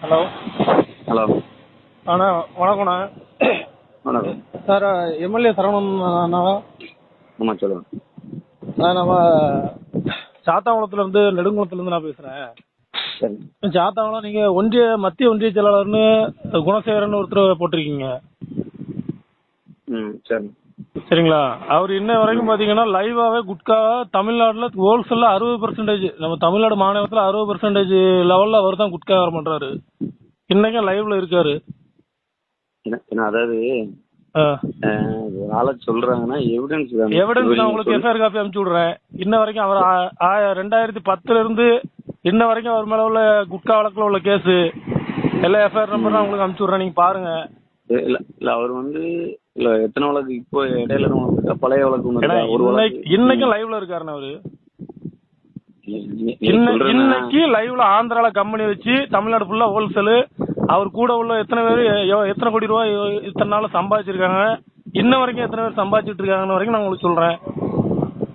Hello. Hello அண்ணா வணக்கண்ணா. வணக்கம் sir, MLA Saravanan அண்ணாவா? ஆமாம் சொல்லுங்கள். சார், நம்ம சாத்தாங்குளத்துலேருந்து நெடுங்குளத்துலேருந்து நான் பேசுகிறேன். சரி. சாத்தாங்குளம் நீங்கள் மத்திய ஒன்றிய செயலாளர்னு குணசேகரன் ஒருத்தர் போட்டிருக்கீங்க. சரி. சரிங்களா? அவர் இன்ன வரைக்கும் பார்த்தீங்கன்னா லைவாகவே குட்கா தமிழ்நாட்டில் ஹோல்சேலில் 60%, நம்ம தமிழ்நாடு மாநிலத்தில் 60% லெவலில் அவர் தான் குட்கா வியாபாரம் பண்ணுறாரு. இன்னைக்கும் லைவ்ல இருக்காரு. அதாவது ஆளை சொல்றாங்கன்னா எவிடன்ஸ் நான் உங்களுக்கு எஃப்ஐஆர் காப்பி அனுப்பிச்சு விடுறேன். இன்ன வரைக்கும் அவர் 2010 இருந்து இன்ன வரைக்கும் அவர் மேல உள்ள குட்கா வழக்குல உள்ள கேஸ் எல்லா எஃப்ஐஆர் நம்பர் தான் உங்களுக்கு அனுப்பிச்சு விடுறேன். நீங்க பாருங்க. இல்ல அவர் இல்ல எத்தனை வழக்கு இப்போ இடையில பழைய வழக்கு இன்னைக்கும் லைவ்ல இருக்காருன்னு அவரு. இன்னைக்கு லைவ்ல ஆந்திரால கம்பெனி வச்சு தமிழ்நாடு ஃபுல்லா ஹோல்சேல். அவர் கூட உள்ள எத்தனை பேர் எத்தனை கோடி ரூபாய் இத்தனை நாள் சம்பாதிச்சிருக்காங்க, இன்ன வரைக்கும் எத்தனை பேர் சம்பாதிச்சிட்டு இருக்காங்கன்னு வரைக்கும் நான் உங்களுக்கு சொல்றேன்.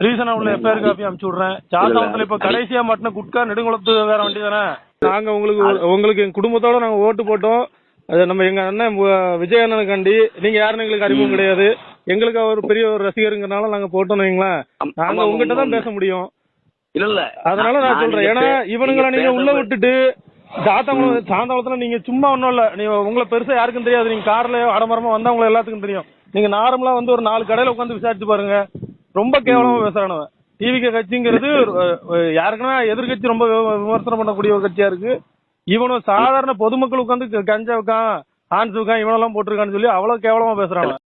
ரீசனா உள்ள எஃப்ஐஆர் காப்பி அனுப்பிச்சு விடுறேன். சாத்தாங்குளத்துல இப்ப கடைசியா மாட்டின குட்கா நெடுங்குளத்து வேற வண்டி தானே. நாங்க உங்களுக்கு எங்க குடும்பத்தோட நாங்க ஓட்டு போட்டோம். அது நம்ம எங்க அண்ணன் விஜய் அண்ணனுக்காண்டி. நீங்க யாருன்னு எங்களுக்கு அறிமுகம் கிடையாது. எங்களுக்கு அவர் பெரிய ஒரு ரசிகருங்கனால நாங்க போட்டோம்னு வைங்களேன். நாங்க உங்ககிட்ட தான் பேச முடியும். இல்ல அதனால நான் சொல்றேன். ஏன்னா இவனுங்களை நீங்க உள்ள விட்டுட்டு சாந்தாங்குளத்துல நீங்க சும்மா ஒன்னும் இல்ல, நீங்க உங்களை பெருசா யாருக்கும் தெரியாது. நீங்க கார்ல ஆடம்பரமா வந்தா உங்களுக்கு எல்லாத்துக்கும் தெரியும். நீங்க நார்மலா ஒரு 4 கடையில உட்காந்து விசாரிச்சு பாருங்க. ரொம்ப கேவலமா பேசுறானவன். டிவிகே கட்சிங்கிறது யாருக்குன்னா எதிர்கட்சி ரொம்ப விமர்சனம் பண்ணக்கூடிய ஒரு கட்சியா இருக்கு. இவனும் சாதாரண பொதுமக்கள் உட்காந்து கஞ்சா வைக்கான், ஆன்ஸ் வைக்கான், இவனெல்லாம் போட்டிருக்கான்னு சொல்லி அவ்வளவு கேவலமா பேசுறாங்க.